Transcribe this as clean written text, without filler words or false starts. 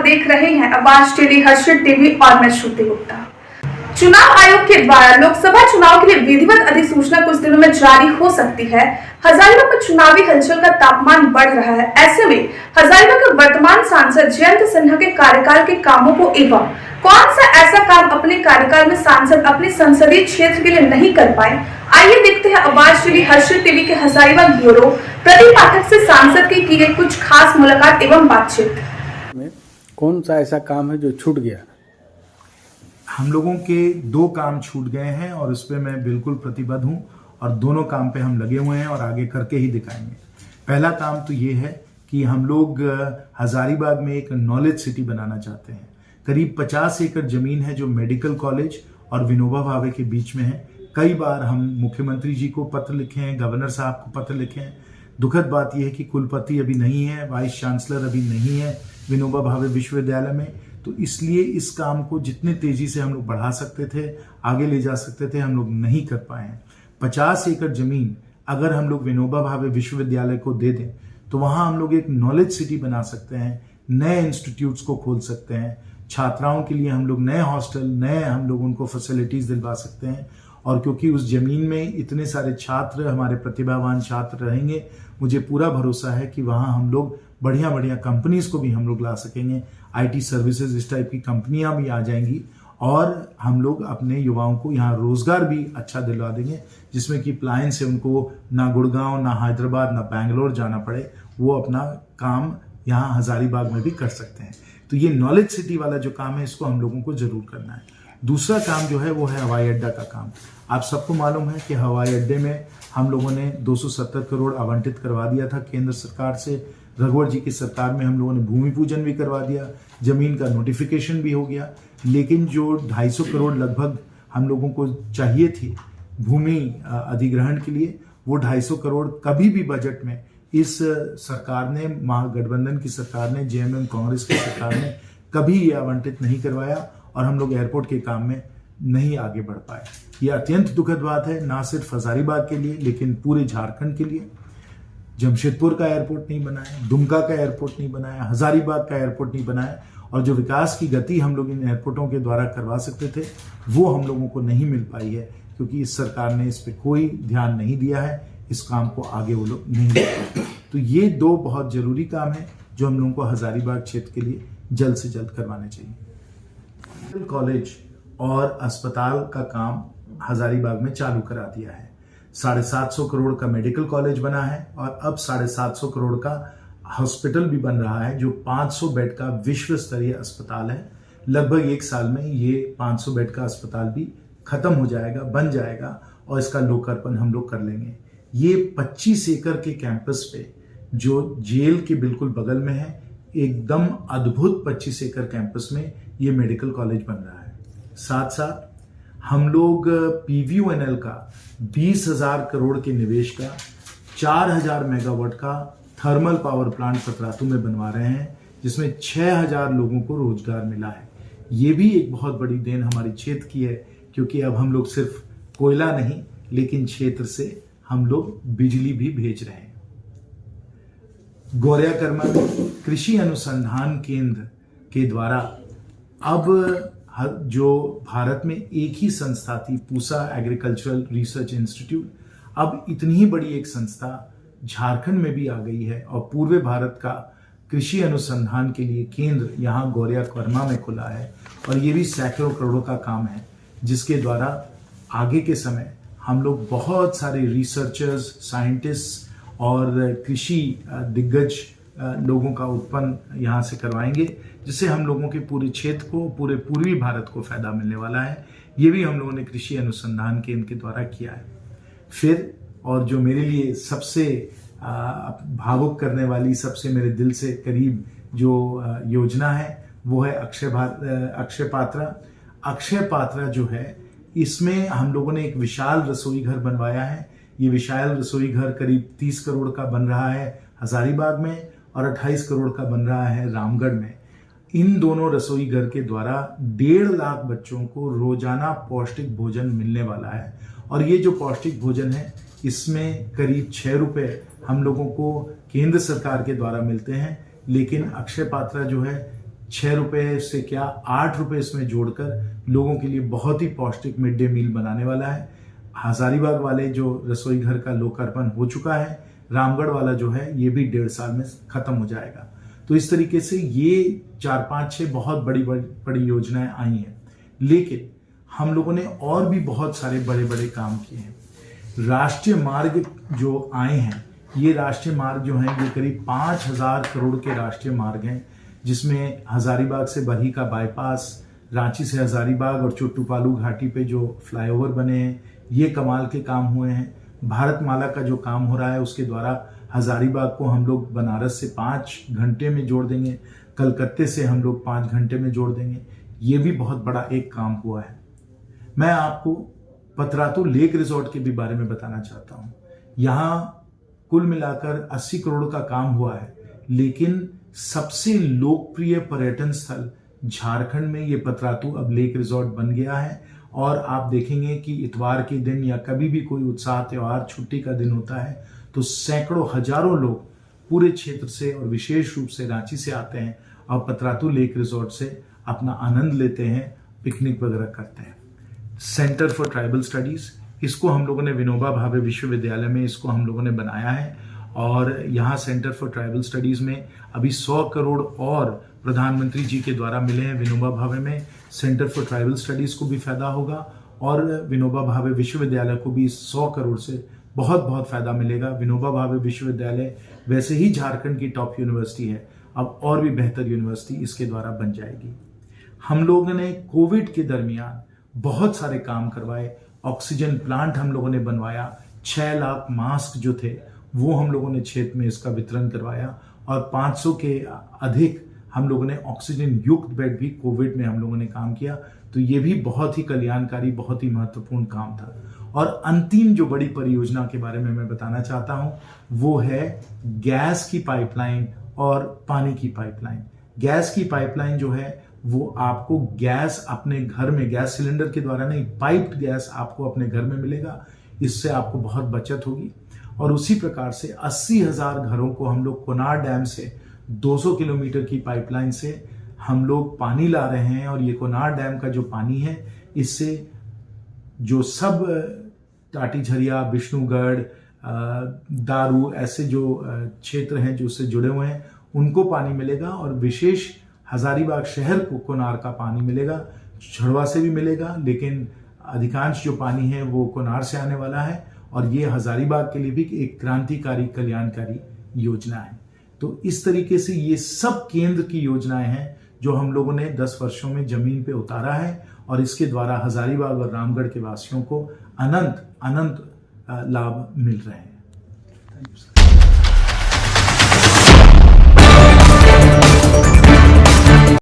देख रहे हैं आवाज टीवी, हर्षित टीवी और मैं श्रुति गुप्ता। चुनाव आयोग के द्वारा लोकसभा चुनाव के लिए विधिवत अधिसूचना कुछ दिनों में जारी हो सकती है। हजारीबाग में चुनावी हलचल का तापमान बढ़ रहा है। ऐसे में हजारीबाग के वर्तमान सांसद जयंत सिन्हा के कार्यकाल के कामों को एवं कौन सा ऐसा काम अपने कार्यकाल में सांसद अपने संसदीय क्षेत्र के लिए नहीं कर पाए, आइए देखते हैं आवाज टीवी, हर्षित टीवी के हजारीबाग ब्यूरो प्रदीप पाठक से सांसद की गई कुछ खास मुलाकात एवं बातचीत में कौन सा ऐसा काम है जो छूट गया? हम लोगों के 2 काम छूट गए हैं और उस पर मैं बिल्कुल प्रतिबद्ध हूं और दोनों काम पे हम लगे हुए हैं और आगे करके ही दिखाएंगे। पहला काम तो ये है कि हम लोग हजारीबाग में एक नॉलेज सिटी बनाना चाहते हैं। करीब 50 एकड़ जमीन है जो मेडिकल कॉलेज और विनोबा भावे के बीच में है। कई बार हम मुख्यमंत्री जी को पत्र लिखे हैं, गवर्नर साहब को पत्र लिखे हैं। दुखद बात यह है कि कुलपति अभी नहीं है, वाइस चांसलर अभी नहीं है विनोबा भावे विश्वविद्यालय में, तो इसलिए इस काम को जितने तेजी से हम लोग बढ़ा सकते थे, आगे ले जा सकते थे, हम लोग नहीं कर पाए हैं। 50 एकड़ जमीन अगर हम लोग विनोबा भावे विश्वविद्यालय को दे दें तो वहां हम लोग एक नॉलेज सिटी बना सकते हैं, नए इंस्टीट्यूट्स को खोल सकते हैं, छात्राओं के लिए हम लोग नए हॉस्टल, नए हम लोग उनको फैसिलिटीज दिलवा सकते हैं। और क्योंकि उस जमीन में इतने सारे छात्र, हमारे प्रतिभावान छात्र रहेंगे, मुझे पूरा भरोसा है कि वहां हम लोग बढ़िया बढ़िया कंपनीज को भी हम लोग ला सकेंगे। आईटी सर्विसेज, इस टाइप की कंपनियां भी आ जाएंगी और हम लोग अपने युवाओं को यहाँ रोजगार भी अच्छा दिलवा देंगे, जिसमें कि प्लायन से उनको ना गुड़गांव, ना हैदराबाद, ना बैंगलोर जाना पड़े, वो अपना काम यहाँ हजारीबाग में भी कर सकते हैं। तो ये नॉलेज सिटी वाला जो काम है, इसको हम लोगों को जरूर करना है। दूसरा काम जो है वो है हवाई अड्डा का काम। आप सबको मालूम है कि हवाई अड्डे में हम लोगों ने 270 करोड़ आवंटित करवा दिया था केंद्र सरकार से। रघुवर जी की सरकार में हम लोगों ने भूमि पूजन भी करवा दिया, जमीन का नोटिफिकेशन भी हो गया, लेकिन जो 250 करोड़ लगभग हम लोगों को चाहिए थी भूमि अधिग्रहण के लिए, वो 250 करोड़ कभी भी बजट में इस सरकार ने, महागठबंधन की सरकार ने, जेएमएम कांग्रेस की सरकार ने कभी ये आवंटित नहीं करवाया और हम लोग एयरपोर्ट के काम में नहीं आगे बढ़ पाए। ये अत्यंत दुखद बात है, ना सिर्फ हजारीबाग के लिए लेकिन पूरे झारखंड के लिए। जमशेदपुर का एयरपोर्ट नहीं बनाया, दुमका का एयरपोर्ट नहीं बनाया, हजारीबाग का एयरपोर्ट नहीं बनाया, और जो विकास की गति हम लोग इन एयरपोर्टों के द्वारा करवा सकते थे वो हम लोगों को नहीं मिल पाई है, क्योंकि इस सरकार ने इस पर कोई ध्यान नहीं दिया है, इस काम को आगे वो लोग नहीं ले पाए। तो ये 2 बहुत जरूरी काम है जो हम लोगों को हजारीबाग क्षेत्र के लिए जल्द से जल्द करवाने चाहिए। मेडिकल कॉलेज और अस्पताल का काम हजारीबाग में चालू करा दिया है। 750 करोड़ का मेडिकल कॉलेज बना है और अब 750 करोड़ का हॉस्पिटल भी बन रहा है, जो 500 बेड का विश्व स्तरीय अस्पताल है। लगभग 1 साल में ये 500 बेड का अस्पताल भी खत्म हो जाएगा, बन जाएगा, और इसका लोकार्पण हम लोग कर लेंगे। ये 25 एकड़ के कैंपस पे, जो जेल के बिल्कुल बगल में है, एकदम अद्भुत 25 एकड़ कैंपस में ये मेडिकल कॉलेज बन रहा है। साथ साथ हम लोग पीवीओएनएल का 20,000 करोड़ के निवेश का 4,000 मेगावाट का थर्मल पावर प्लांट पतरातू में बनवा रहे हैं, जिसमें 6,000 लोगों को रोजगार मिला है। ये भी एक बहुत बड़ी देन हमारे क्षेत्र की है, क्योंकि अब हम लोग सिर्फ कोयला नहीं लेकिन क्षेत्र से हम लोग बिजली भी भेज रहे हैं। गौरियाकर्मा में कृषि अनुसंधान केंद्र के द्वारा अब जो भारत में एक ही संस्था थी, पूसा एग्रीकल्चरल रिसर्च इंस्टीट्यूट, अब इतनी ही बड़ी एक संस्था झारखंड में भी आ गई है और पूर्वी भारत का कृषि अनुसंधान के लिए केंद्र यहाँ गौरियाकर्मा में खुला है। और ये भी सैकड़ों करोड़ों का काम है, जिसके द्वारा आगे के समय हम लोग बहुत सारे रिसर्चर्स, साइंटिस्ट और कृषि दिग्गज लोगों का उत्पन्न यहाँ से करवाएंगे, जिससे हम लोगों के पूरे क्षेत्र को, पूरे पूर्वी भारत को फायदा मिलने वाला है। ये भी हम लोगों ने कृषि अनुसंधान केंद्र के द्वारा किया है। फिर और जो मेरे लिए सबसे भावुक करने वाली, सबसे मेरे दिल से करीब जो योजना है वो है अक्षय पात्रा। अक्षय पात्रा जो है, इसमें हम लोगों ने एक विशाल रसोई घर बनवाया है। ये विशाल रसोई घर करीब 30 करोड़ का बन रहा है हजारीबाग में और 28 करोड़ का बन रहा है रामगढ़ में। इन दोनों रसोई घर के द्वारा 1.5 लाख बच्चों को रोजाना पौष्टिक भोजन मिलने वाला है। और ये जो पौष्टिक भोजन है, इसमें करीब 6 रुपए हम लोगों को केंद्र सरकार के द्वारा मिलते हैं, लेकिन अक्षय पात्रा जो है ₹6 से क्या ₹8 इसमें जोड़कर लोगों के लिए बहुत ही पौष्टिक मिड डे मील बनाने वाला है। हजारीबाग वाले जो रसोई घर का लोकार्पण हो चुका है, रामगढ़ वाला जो है ये भी 1.5 साल में खत्म हो जाएगा। तो इस तरीके से ये 4, 5, 6 बहुत बड़ी योजनाएं आई हैं। लेकिन हम लोगों ने और भी बहुत सारे बड़े बड़े काम किए हैं। राष्ट्रीय मार्ग जो आए हैं, ये राष्ट्रीय मार्ग जो हैं ये करीब 5,000 करोड़ के राष्ट्रीय मार्ग हैं, जिसमें हजारीबाग से बरही का बाईपास, रांची से हजारीबाग और चोट्टूपालू घाटी पे जो फ्लाईओवर बने हैं, ये कमाल के काम हुए हैं। भारतमाला का जो काम हो रहा है उसके द्वारा हजारीबाग को हम लोग बनारस से 5 घंटे में जोड़ देंगे, कलकत्ते से हम लोग 5 घंटे में जोड़ देंगे। ये भी बहुत बड़ा एक काम हुआ है। मैं आपको पतरातू लेक रिजॉर्ट के भी बारे में बताना चाहता हूँ। यहाँ कुल मिलाकर 80 करोड़ का काम हुआ है, लेकिन सबसे लोकप्रिय पर्यटन स्थल झारखंड में ये पतरातू अब लेक रिजॉर्ट बन गया है। और आप देखेंगे कि इतवार के दिन या कभी भी कोई उत्साह, त्योहार, छुट्टी का दिन होता है तो सैकड़ों, हजारों लोग पूरे क्षेत्र से और विशेष रूप से रांची से आते हैं और पतरातू लेक रिजॉर्ट से अपना आनंद लेते हैं, पिकनिक वगैरह करते हैं। सेंटर फॉर ट्राइबल स्टडीज, इसको हम लोगों ने विनोबा भावे विश्वविद्यालय में इसको हम लोगों ने बनाया है। और यहाँ सेंटर फॉर ट्राइबल स्टडीज में अभी 100 करोड़ और प्रधानमंत्री जी के द्वारा मिले हैं विनोबा भावे में। सेंटर फॉर ट्राइबल स्टडीज को भी फायदा होगा और विनोबा भावे विश्वविद्यालय को भी 100 करोड़ से बहुत बहुत फायदा मिलेगा। विनोबा भावे विश्वविद्यालय वैसे ही झारखंड की टॉप यूनिवर्सिटी है, अब और भी बेहतर यूनिवर्सिटी इसके द्वारा बन जाएगी। हम लोगों ने कोविड के दरमियान बहुत सारे काम करवाए। ऑक्सीजन प्लांट हम लोगों ने बनवाया, 6 लाख मास्क जो थे वो हम लोगों ने क्षेत्र में इसका वितरण करवाया और 500 के अधिक हम लोगों ने ऑक्सीजन युक्त बेड भी कोविड में हम लोगों ने काम किया। तो ये भी बहुत ही कल्याणकारी, बहुत ही महत्वपूर्ण काम था। और अंतिम जो बड़ी परियोजना के बारे में मैं बताना चाहता हूं वो है गैस की पाइपलाइन और पानी की पाइपलाइन। गैस की पाइपलाइन जो है वो आपको गैस अपने घर में, गैस सिलेंडर के द्वारा नहीं, पाइप्ड गैस आपको अपने घर में मिलेगा। इससे आपको बहुत बचत होगी। और उसी प्रकार से 80,000 घरों को हम लोग कोनार डैम से 200 किलोमीटर की पाइपलाइन से हम लोग पानी ला रहे हैं। और ये कोनार डैम का जो पानी है, इससे जो सब टाटी झरिया, विष्णुगढ़, दारू ऐसे जो क्षेत्र हैं जो उससे जुड़े हुए हैं उनको पानी मिलेगा। और विशेष हजारीबाग शहर को कोनार का पानी मिलेगा, झड़वा से भी मिलेगा, लेकिन अधिकांश जो पानी है वो कोनार से आने वाला है। और ये हजारीबाग के लिए भी एक क्रांतिकारी, कल्याणकारी योजना है। तो इस तरीके से ये सब केंद्र की योजनाएं हैं जो हम लोगों ने 10 वर्षों में जमीन पे उतारा है और इसके द्वारा हजारीबाग और रामगढ़ के वासियों को अनंत लाभ मिल रहे हैं। Thank you sir.